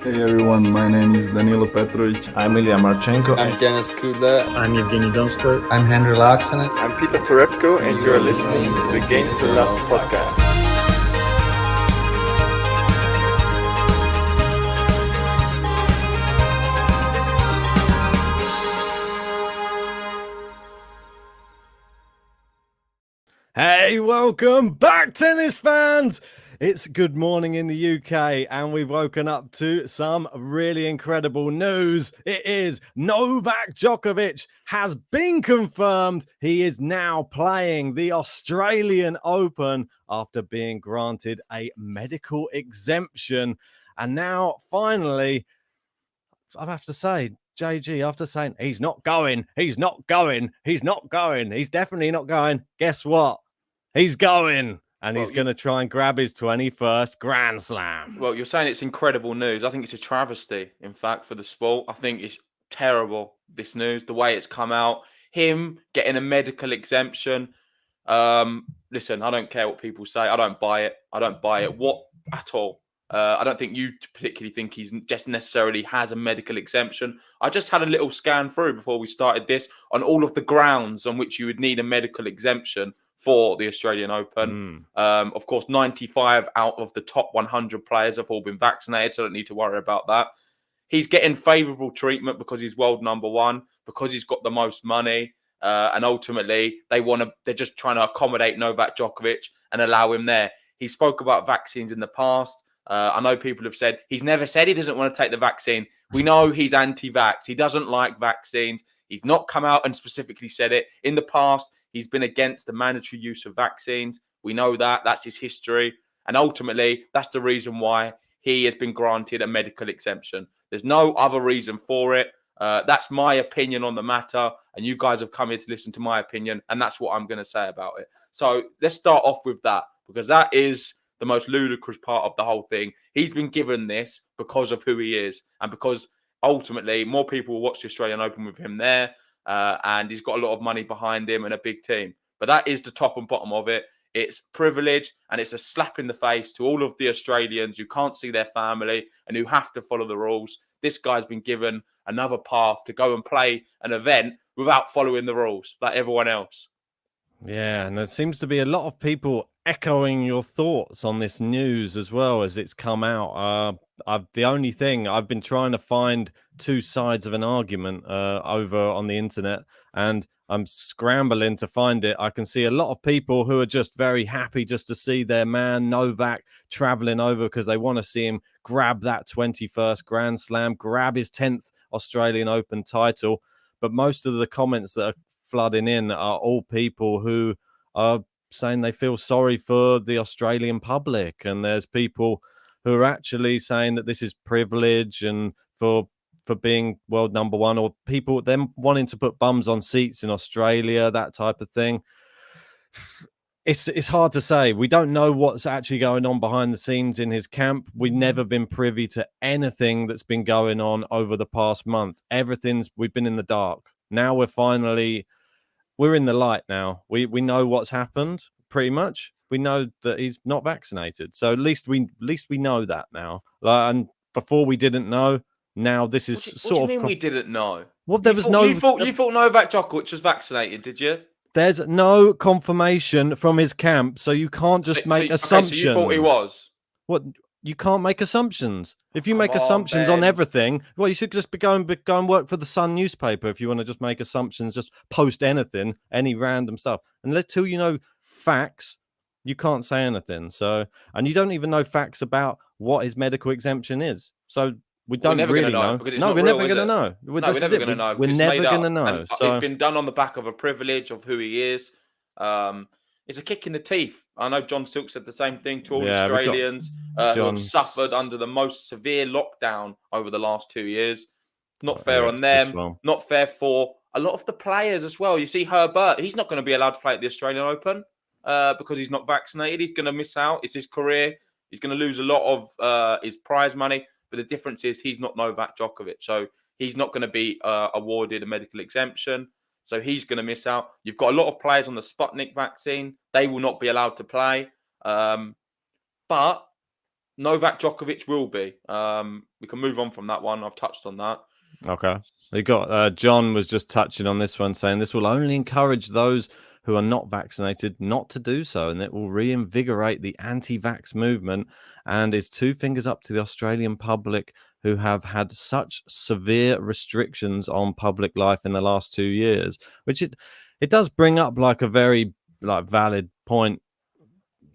Hey everyone, my name is Danilo Petrovic. I'm Ilya Marchenko. I'm Denis Kudla. I'm Evgeny Donskoy. I'm Henry Laaksonen. I'm Peter Torebko, and you're listening to the Game to Love podcast. Hey, welcome back, tennis fans! It's good morning in the UK, and we've woken up to some really incredible news. It is Novak Djokovic has been confirmed. He is now playing the Australian Open after being granted a medical exemption. And now, finally, I have to say, JG, after saying he's not going, he's definitely not going. Guess what? He's going, and he's going to try and grab his 21st Grand Slam. Well, you're saying it's incredible news. I think it's a travesty, in fact, for the sport. I think it's terrible, this news, the way it's come out. Him getting a medical exemption. Listen, I don't care what people say. I don't buy it. What at all? I don't think you particularly think he's just necessarily has a medical exemption. I just had a little scan through before we started this on all of the grounds on which you would need a medical exemption for the Australian Open. Of course, 95 out of the top 100 players have all been vaccinated, so I don't need to worry about that. He's getting favourable treatment because he's world number one, because he's got the most money, and ultimately they're just trying to accommodate Novak Djokovic and allow him there. He spoke about vaccines in the past. I know people have said he's never said he doesn't want to take the vaccine. We know he's anti-vax. He doesn't like vaccines. He's not come out and specifically said it. In the past, he's been against the mandatory use of vaccines. We know that. That's his history. And ultimately, that's the reason why he has been granted a medical exemption. There's no other reason for it. That's my opinion on the matter. And you guys have come here to listen to my opinion. And that's what I'm going to say about it. So let's start off with that, because that is the most ludicrous part of the whole thing. He's been given this because of who he is, and because ultimately more people will watch the Australian Open with him there, and he's got a lot of money behind him and a big team. But that is the top and bottom of it. It's privilege, and it's a slap in the face to all of the Australians who can't see their family and who have to follow the rules. This guy's been given another path to go and play an event without following the rules like everyone else. Yeah, and there seems to be a lot of people echoing your thoughts on this news as well as it's come out. The only thing I've been trying to find two sides of an argument over on the internet, and I'm scrambling to find it. I can see a lot of people who are just very happy just to see their man Novak traveling over because they want to see him grab that 21st Grand Slam, grab his 10th Australian Open title. But most of the comments that are flooding in are all people who are saying they feel sorry for the Australian public, and there's people who are actually saying that this is privilege and for being world number one, or people them wanting to put bums on seats in Australia, that type of thing. It's hard to say. We don't know what's actually going on behind the scenes in his camp. We've never been privy to anything that's been going on over the past month. We've been in the dark. Now we're in the light now. We know what's happened, pretty much. We know that he's not vaccinated. So at least we know that now. And before we didn't know. Now this is What do you mean we didn't know? Well, you thought Novak Djokovic was vaccinated, did you? There's no confirmation from his camp, so you can't just make assumptions. So you thought he was? What? You can't make assumptions. If you make assumptions on everything, well, you should just go and work for the Sun newspaper if you want to just make assumptions, just post anything, any random stuff. And until you know facts, you can't say anything. So, and you don't even know facts about what his medical exemption is. So we're never really know. No, we're never going to know. We're never going to know. We're never going to know. So it's been done on the back of a privilege of who he is. It's a kick in the teeth. I know John Silk said the same thing to all Australians who have suffered under the most severe lockdown over the last 2 years. Not fair on them. Not fair for a lot of the players as well. You see Herbert, he's not going to be allowed to play at the Australian Open because he's not vaccinated. He's going to miss out. It's his career. He's going to lose a lot of his prize money. But the difference is he's not Novak Djokovic. So he's not going to be awarded a medical exemption. So he's going to miss out. You've got a lot of players on the Sputnik vaccine. They will not be allowed to play. But Novak Djokovic will be. We can move on from that one. I've touched on that. Okay. We got John was just touching on this one, saying this will only encourage those who are not vaccinated not to do so, and it will reinvigorate the anti-vax movement, and is two fingers up to the Australian public who have had such severe restrictions on public life in the last 2 years, which it does bring up like a very like valid point.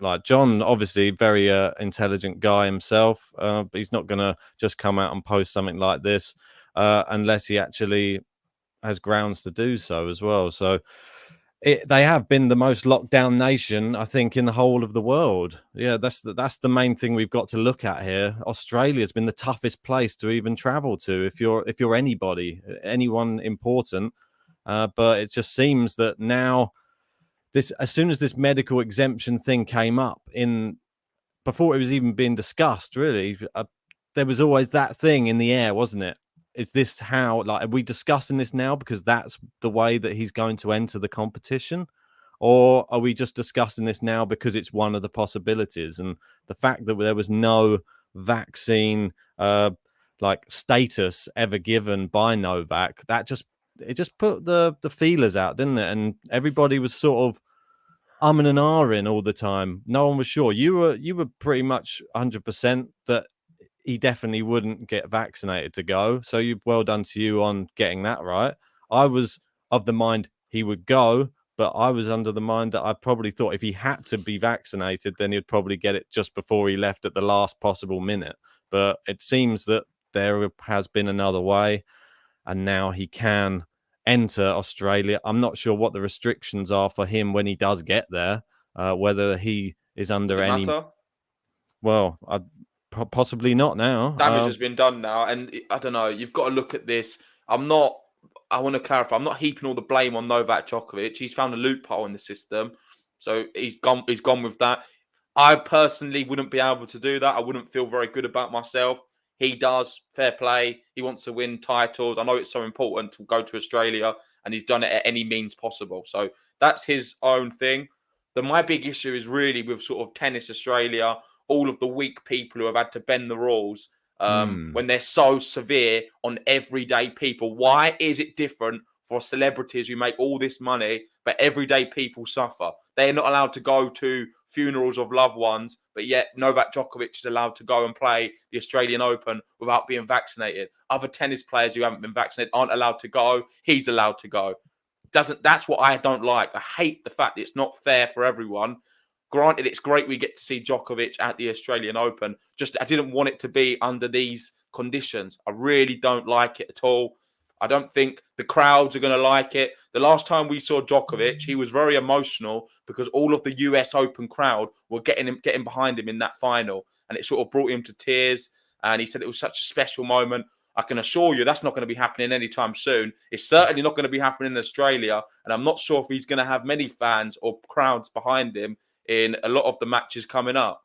Like John, obviously very intelligent guy himself, but he's not going to just come out and post something like this unless he actually has grounds to do so as well. So they have been the most locked down nation, I think, in the whole of the world. Yeah, that's the main thing we've got to look at here. Australia's been the toughest place to even travel to if you're anybody, anyone important. But it just seems that now, as soon as this medical exemption thing came up before it was even being discussed, really, there was always that thing in the air, wasn't it? Is this how, like, are we discussing this now because that's the way that he's going to enter the competition? Or are we just discussing this now because it's one of the possibilities? And the fact that there was no vaccine, like, status ever given by Novak, it just put the feelers out, didn't it? And everybody was sort of umming and ahhing all the time. No one was sure. You were pretty much 100% that he definitely wouldn't get vaccinated to go. So well done to you on getting that right. I was of the mind he would go, but I was under the mind that I probably thought if he had to be vaccinated, then he'd probably get it just before he left at the last possible minute. But it seems that there has been another way, and now he can enter Australia. I'm not sure what the restrictions are for him when he does get there, whether he is under Does it any... matter? Well, possibly not now. Damage has been done now, and I don't know. You've got to look at this. I want to clarify. I'm not heaping all the blame on Novak Djokovic. He's found a loophole in the system, so he's gone. He's gone with that. I personally wouldn't be able to do that. I wouldn't feel very good about myself. He does. Fair play. He wants to win titles. I know it's so important to go to Australia, and he's done it at any means possible. So that's his own thing. My big issue is really with sort of Tennis Australia, all of the weak people who have had to bend the rules when they're so severe on everyday people. Why is it different for celebrities who make all this money, but everyday people suffer? They are not allowed to go to funerals of loved ones, but yet Novak Djokovic is allowed to go and play the Australian Open without being vaccinated. Other tennis players who haven't been vaccinated aren't allowed to go. He's allowed to go. That's what I don't like. I hate the fact that it's not fair for everyone. Granted, it's great we get to see Djokovic at the Australian Open. I didn't want it to be under these conditions. I really don't like it at all. I don't think the crowds are going to like it. The last time we saw Djokovic, he was very emotional because all of the US Open crowd were getting behind him in that final, and it sort of brought him to tears. And he said it was such a special moment. I can assure you that's not going to be happening anytime soon. It's certainly not going to be happening in Australia, and I'm not sure if he's going to have many fans or crowds behind him in a lot of the matches coming up.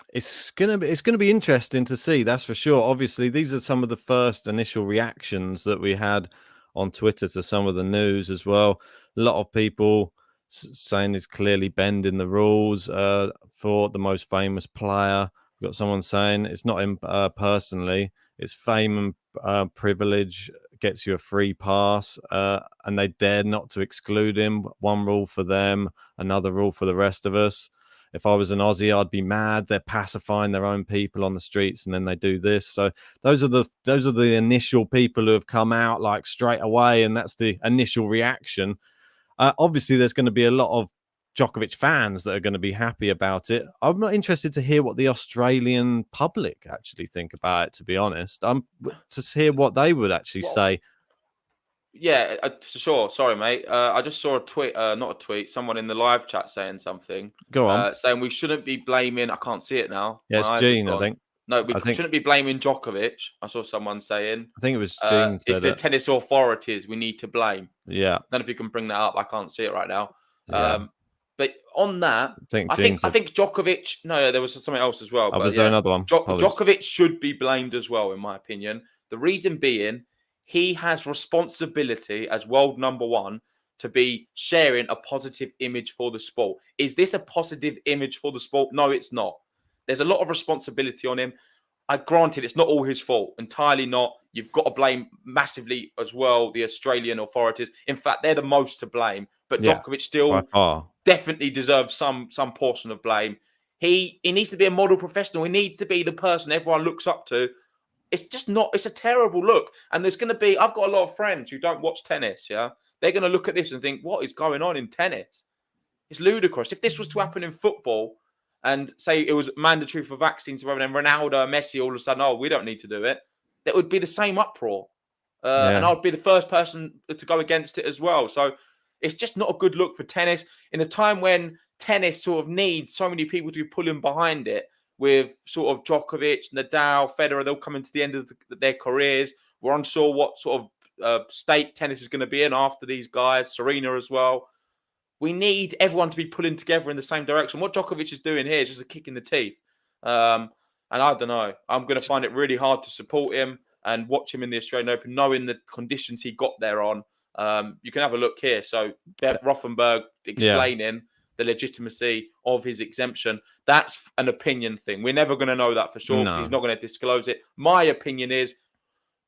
It's gonna be interesting to see, that's for sure. Obviously, these are some of the first initial reactions that we had on Twitter to some of the news as well. A lot of people saying it's clearly bending the rules for the most famous player. We've got someone saying it's not him personally, it's fame and privilege gets you a free pass, and they dare not to exclude him. One rule for them, another rule for the rest of us. If I was an Aussie, I'd be mad. They're pacifying their own people on the streets, and then they do this. So those are the initial people who have come out like straight away, and that's the initial reaction. Obviously, there's going to be a lot of Djokovic fans that are going to be happy about it. I'm not interested to hear what the Australian public actually think about it, to be honest. To hear what they would actually say. Yeah, for sure. Sorry, mate. I just saw a tweet, not a tweet, someone in the live chat saying something. Go on. Saying we shouldn't be blaming, I can't see it now. Yeah, it's Gene, I think. No, we shouldn't be blaming Djokovic. I saw someone saying. I think it was Gene it's the tennis authorities we need to blame. Yeah. I don't know if you can bring that up. I can't see it right now. Yeah. But on that, I think Djokovic. No, there was something else as well. Was there another one? Djokovic should be blamed as well, in my opinion. The reason being, he has responsibility as world number one to be sharing a positive image for the sport. Is this a positive image for the sport? No, it's not. There's a lot of responsibility on him. Granted, it's not all his fault. Entirely not. You've got to blame massively as well the Australian authorities. In fact, they're the most to blame. But Djokovic by still far. definitely deserves some portion of blame. He needs to be a model professional. He needs to be the person everyone looks up to. It's just not. It's a terrible look. And there's going to be. I've got a lot of friends who don't watch tennis. Yeah, they're going to look at this and think, "What is going on in tennis?" It's ludicrous. If this was to happen in football, and say it was mandatory for vaccines, and then Ronaldo and Messi all of a sudden, oh, we don't need to do it, that would be the same uproar. And I'd be the first person to go against it as well. So it's just not a good look for tennis in a time when tennis sort of needs so many people to be pulling behind it with sort of Djokovic, Nadal, Federer, they'll come into the end of their careers. We're unsure what sort of state tennis is going to be in after these guys, Serena as well. We need everyone to be pulling together in the same direction. What Djokovic is doing here is just a kick in the teeth. And I don't know. I'm going to find it really hard to support him and watch him in the Australian Open, knowing the conditions he got there on. You can have a look here. So Rothenberg explaining the legitimacy of his exemption. That's an opinion thing. We're never going to know that for sure. No. He's not going to disclose it. My opinion is,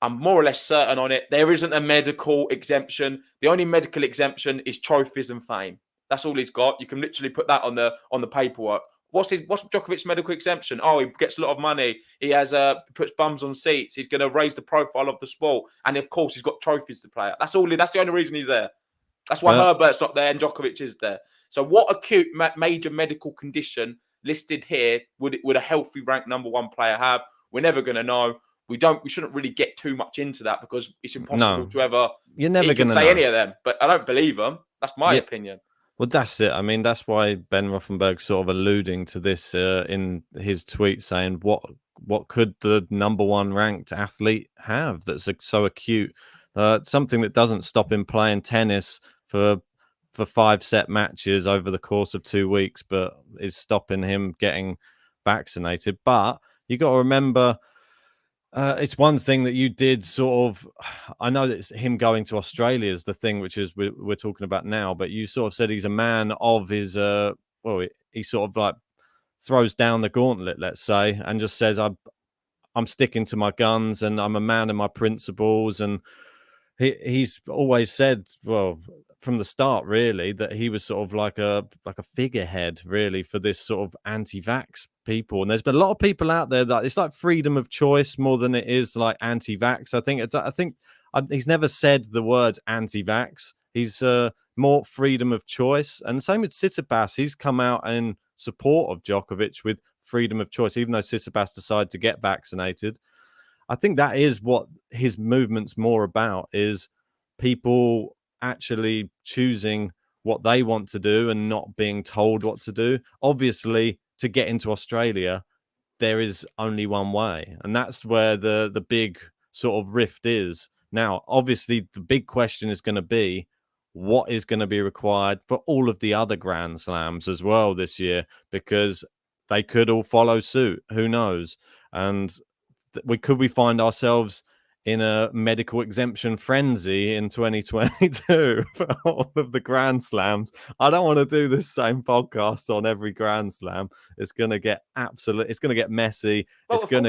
I'm more or less certain on it. There isn't a medical exemption. The only medical exemption is trophies and fame. That's all he's got. You can literally put that on the paperwork. What's Djokovic's medical exemption? Oh, he gets a lot of money. He has puts bums on seats. He's going to raise the profile of the sport, and of course, he's got trophies to play at. That's all. That's the only reason he's there. That's why Herbert's not there and Djokovic is there. So, what acute major medical condition listed here would a healthy ranked number one player have? We're never going to know. We shouldn't really get too much into that because it's impossible to ever. You're never going to say any of them, but I don't believe them. That's my opinion. Well, that's it. I mean, that's why Ben Rothenberg's sort of alluding to this in his tweet, saying what could the number one ranked athlete have that's so acute? Something that doesn't stop him playing tennis for 5-set matches over the course of 2 weeks, but is stopping him getting vaccinated. But you got to remember. It's one thing that you did sort of. I know that it's him going to Australia is the thing, which is we're talking about now. But you sort of said he's a man of his. He sort of like throws down the gauntlet, let's say, and just says, "I'm sticking to my guns, and I'm a man of my principles." And he's always said, well, from the start, really, that he was sort of like a figurehead, really, for this sort of anti-vax people. And there's been a lot of people out there that it's like freedom of choice more than it is like anti-vax. I think he's never said the words anti-vax. He's more freedom of choice. And same with Tsitsipas. He's come out in support of Djokovic with freedom of choice, even though Tsitsipas decided to get vaccinated. I think that is what his movement's more about, is people actually choosing what they want to do and not being told what to do. Obviously, to get into Australia, there is only one way. And that's where the big sort of rift is. Now, obviously, the big question is going to be, what is going to be required for all of the other Grand Slams as well this year? Because they could all follow suit. Who knows? And we find ourselves in a medical exemption frenzy in 2022 for all of the Grand Slams. I don't want to do this same podcast on every Grand Slam. It's going to get it's going to get messy. Well, it's going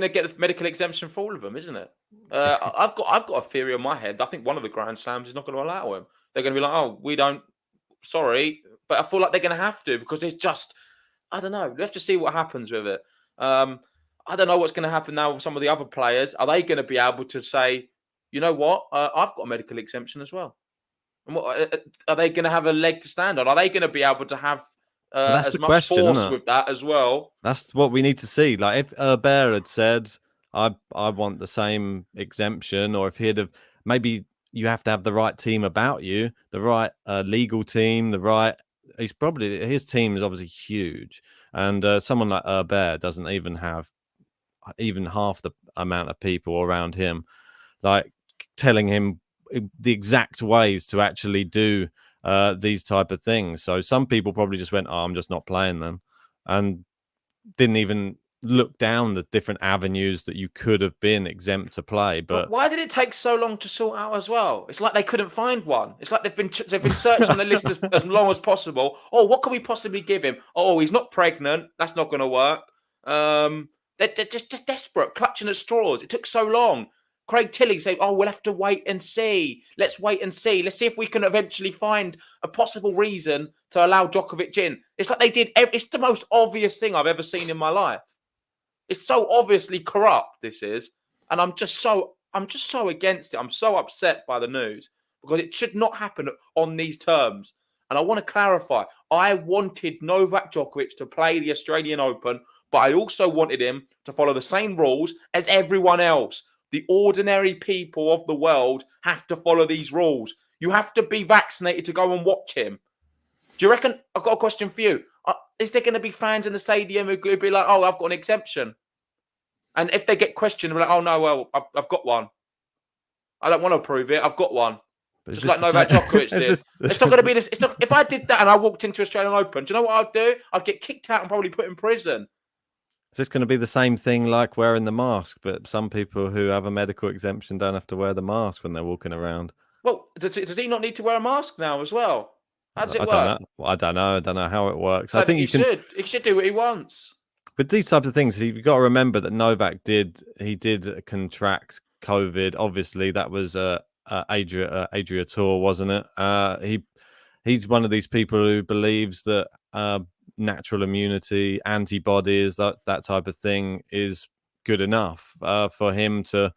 to get the medical exemption for all of them, isn't it? I've got a theory in my head. I think one of the Grand Slams is not going to allow him. They're going to be like, oh, we don't, sorry. But I feel like they're going to have to, because it's just, I don't know. We have to see what happens with it. I don't know what's going to happen now with some of the other players. Are they going to be able to say, you know what, I've got a medical exemption as well? And what, are they going to have a leg to stand on? Are they going to be able to have as much force with that as well? That's what we need to see. Like if Herbert had said, I want the same exemption, or if he'd have, maybe you have to have the right team about you, the right legal team, his team is obviously huge. And someone like Herbert doesn't even have even half the amount of people around him, like telling him the exact ways to actually do these type of things. So some people probably just went, I'm just not playing then, and didn't even look down the different avenues that you could have been exempt to play. But why did it take so long to sort out as well? It's like they couldn't find one. It's like they've been searched on the list as long as possible. Oh, what can we possibly give him? Oh, he's not pregnant. That's not going to work. They're just desperate, clutching at straws. It took so long. Craig Tilly said, "Oh, we'll have to wait and see. Let's wait and see. Let's see if we can eventually find a possible reason to allow Djokovic in." It's like they did. It's the most obvious thing I've ever seen in my life. It's so obviously corrupt. This is, and I'm just so against it. I'm so upset by the news because it should not happen on these terms. And I want to clarify: I wanted Novak Djokovic to play the Australian Open, but I also wanted him to follow the same rules as everyone else. The ordinary people of the world have to follow these rules. You have to be vaccinated to go and watch him. Do you reckon? I've got a question for you. Is there going to be fans in the stadium who could be like, "Oh, I've got an exemption," and if they get questioned, they're like, "Oh no, well, I've got one. I don't want to prove it. I've got one." But Just like Novak Djokovic did. It's not going to be this. It's not. If I did that and I walked into Australian Open, do you know what I'd do? I'd get kicked out and probably put in prison. Is this going to be the same thing like wearing the mask? But some people who have a medical exemption don't have to wear the mask when they're walking around. Well, does he not need to wear a mask now as well? How does it work? I don't know how it works. I think he should. He should do what he wants. With these types of things, you've got to remember that Novak did contract COVID. Obviously, that was Adria Tour, wasn't it? He's one of these people who believes that natural immunity, antibodies, that type of thing is good enough for him to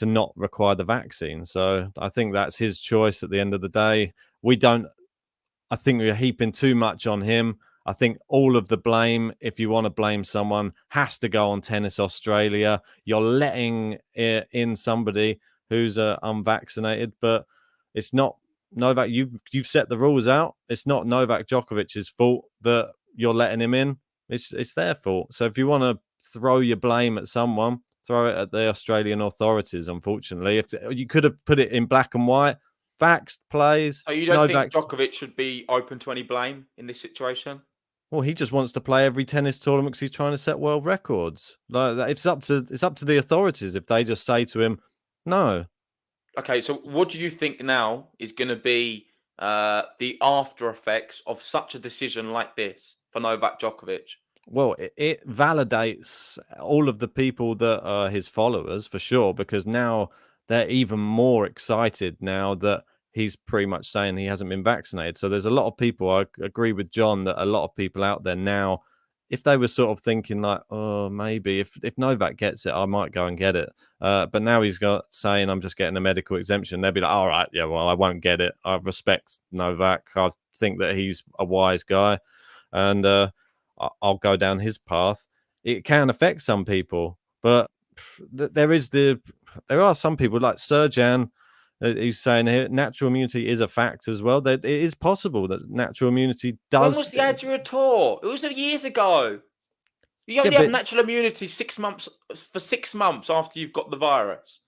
not require the vaccine. So I think that's his choice at the end of the day. I think we're heaping too much on him. I think all of the blame, if you want to blame someone, has to go on Tennis Australia. You're letting in somebody who's unvaccinated, but it's not Novak. You've set the rules out. It's not Novak Djokovic's fault that you're letting him in. It's their fault. So if you want to throw your blame at someone, throw it at the Australian authorities. Unfortunately, if you could have put it in black and white. Vaxxed plays. So you don't think Djokovic should be open to any blame in this situation? Well, he just wants to play every tennis tournament because he's trying to set world records. Like it's up to the authorities if they just say to him, no. Okay, so what do you think now is going to be the after effects of such a decision like this for Novak Djokovic? Well, it validates all of the people that are his followers for sure, because now they're even more excited now that he's pretty much saying he hasn't been vaccinated. So there's a lot of people, I agree with John, that a lot of people out there now, if they were sort of thinking like, oh, maybe if Novak gets it, I might go and get it. But now he's saying, I'm just getting a medical exemption. They'll be like, all right, yeah, well, I won't get it. I respect Novak. I think that he's a wise guy. And I'll go down his path. It can affect some people, but there are some people like Serjan who's saying here natural immunity is a fact as well. That it is possible that natural immunity does. When was the Adria Tour? It was years ago. You only have natural immunity 6 months for 6 months after you've got the virus.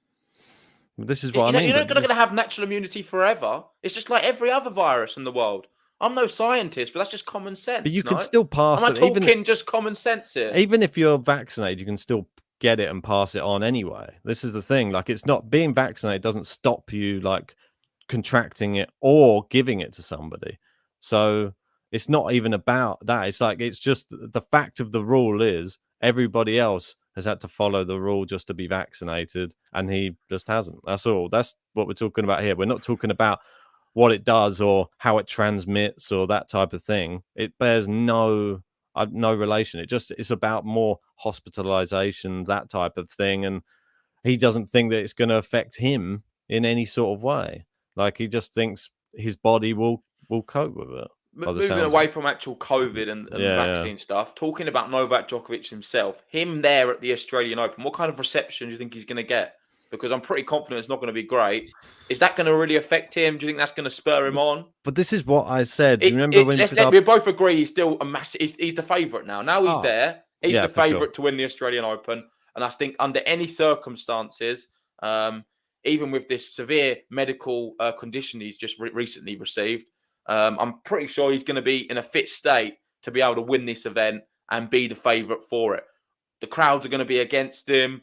This is what I mean. You're not going to have natural immunity forever. It's just like every other virus in the world. I'm no scientist, but that's just common sense. But you can still pass it. Am I talking just common sense here? Even if you're vaccinated, you can still get it and pass it on anyway. This is the thing. Like, it's not being vaccinated doesn't stop you like contracting it or giving it to somebody. So it's not even about that. It's like, it's just the fact of the rule is everybody else has had to follow the rule just to be vaccinated, and he just hasn't. That's all. That's what we're talking about here. We're not talking about what it does or how it transmits or that type of thing. It bears no relation. It's about more hospitalization, that type of thing. And he doesn't think that it's going to affect him in any sort of way. Like, he just thinks his body will cope with it. Moving away from actual COVID and vaccine stuff, talking about Novak Djokovic himself, him there at the Australian Open, what kind of reception do you think he's going to get? Because I'm pretty confident it's not going to be great. Is that going to really affect him? Do you think that's going to spur him on? But this is what I said. Remember when we both agree he's still a massive. He's the favourite now. Now he's there. He's the favourite to win the Australian Open. And I think under any circumstances, even with this severe medical condition he's just recently received, I'm pretty sure he's going to be in a fit state to be able to win this event and be the favourite for it. The crowds are going to be against him.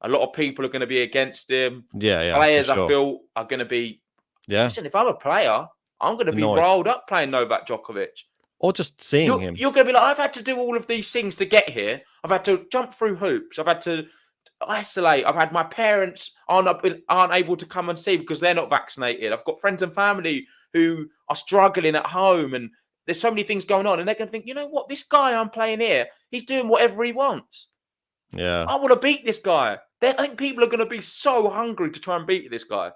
A lot of people are going to be against him. Players, I feel, are going to be. Listen, if I'm a player, I'm going to be riled up playing Novak Djokovic. or just seeing him. You're going to be like, I've had to do all of these things to get here. I've had to jump through hoops. I've had to isolate. I've had my parents aren't able to come and see because they're not vaccinated. I've got friends and family who are struggling at home, and there's so many things going on. And they're going to think, you know what? This guy I'm playing here, he's doing whatever he wants. Yeah. I want to beat this guy. I think people are going to be so hungry to try and beat this guy.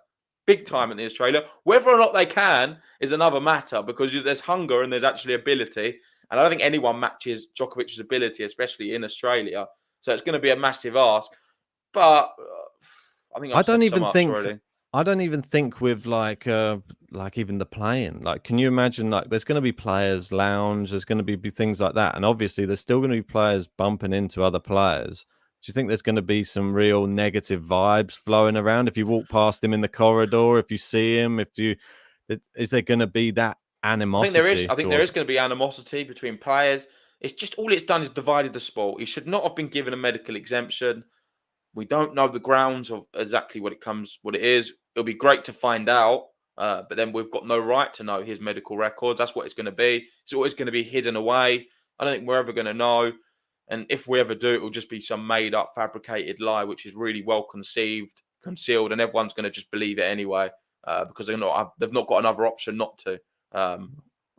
Big time in Australia. Whether or not they can is another matter because there's hunger and there's actually ability. And I don't think anyone matches Djokovic's ability, especially in Australia. So it's going to be a massive ask. But I think I don't even think with like even the playing. Like, can you imagine? Like, there's going to be players' lounge. There's going to be things like that, and obviously, there's still going to be players bumping into other players. Do you think there's going to be some real negative vibes flowing around if you walk past him in the corridor? If you see him, is there going to be that animosity? I think there is going to be animosity between players. It's just all it's done is divided the sport. He should not have been given a medical exemption. We don't know the grounds of exactly what it is. It'll be great to find out, but then we've got no right to know his medical records. That's what it's going to be. It's always going to be hidden away. I don't think we're ever going to know. And if we ever do, it will just be some made-up, fabricated lie, which is really well concealed, and everyone's going to just believe it anyway because they've not got another option not to.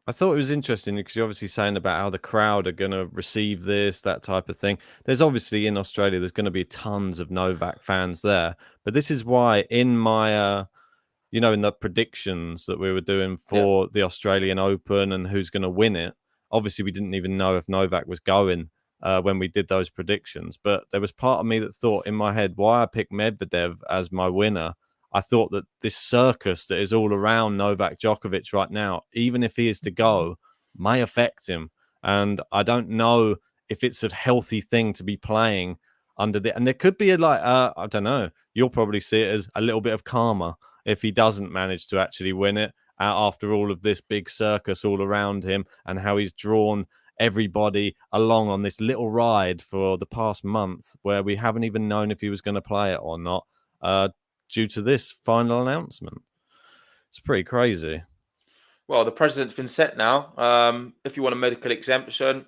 I thought it was interesting because you're obviously saying about how the crowd are going to receive this, that type of thing. There's obviously in Australia, there's going to be tons of Novak fans there. But this is why in my, in the predictions that we were doing for the Australian Open and who's going to win it, obviously we didn't even know if Novak was going when we did those predictions. But there was part of me that thought in my head, why I picked Medvedev as my winner. I thought that this circus that is all around Novak Djokovic right now, even if he is to go, may affect him. And I don't know if it's a healthy thing to be playing under the... And there could be I don't know, you'll probably see it as a little bit of karma if he doesn't manage to actually win it after all of this big circus all around him and how he's drawn everybody along on this little ride for the past month where we haven't even known if he was going to play it or not. Due to this final announcement. It's pretty crazy. Well, the precedent's been set now. If you want a medical exemption,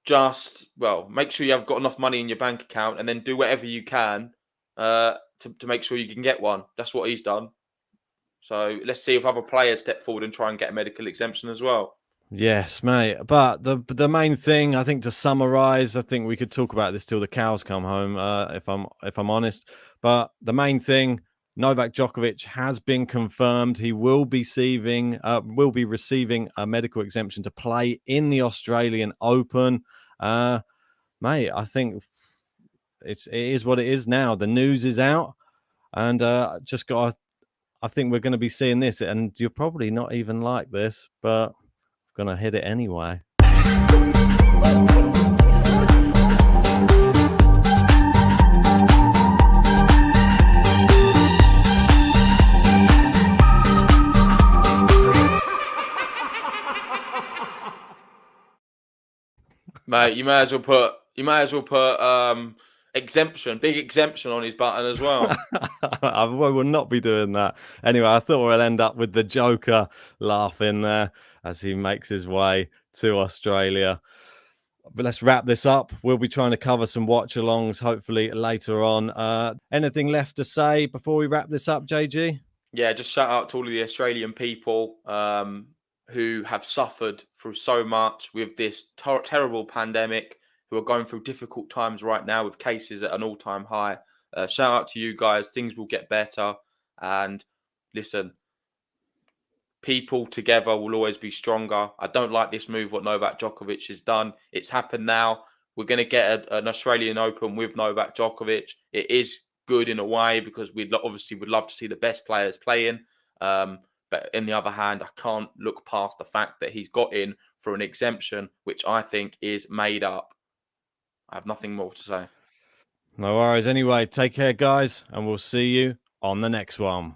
make sure you have got enough money in your bank account and then do whatever you can to make sure you can get one. That's what he's done. So let's see if other players step forward and try and get a medical exemption as well. Yes, mate. But the main thing, I think, to summarize, I think we could talk about this till the cows come home, if I'm honest. But the main thing, Novak Djokovic has been confirmed. He will be receiving a medical exemption to play in the Australian Open. Mate, I think it is what it is now. The news is out, and I think we're going to be seeing this, and you're probably not even like this, but I'm going to hit it anyway. Mate, you may as well put big exemption on his button as well. I will not be doing that. Anyway, I thought we'll end up with the Joker laughing there as he makes his way to Australia. But let's wrap this up. We'll be trying to cover some watch-alongs hopefully later on. Anything left to say before we wrap this up, JG? Yeah, just shout out to all of the Australian people who have suffered through so much with this terrible pandemic, who are going through difficult times right now with cases at an all-time high. Shout out to you guys. Things will get better. And listen, people together will always be stronger. I don't like this move, what Novak Djokovic has done. It's happened now. We're going to get an Australian Open with Novak Djokovic. It is good in a way because we'd love to see the best players playing. But on the other hand, I can't look past the fact that he's got in for an exemption, which I think is made up. I have nothing more to say. No worries. Anyway, take care, guys, and we'll see you on the next one.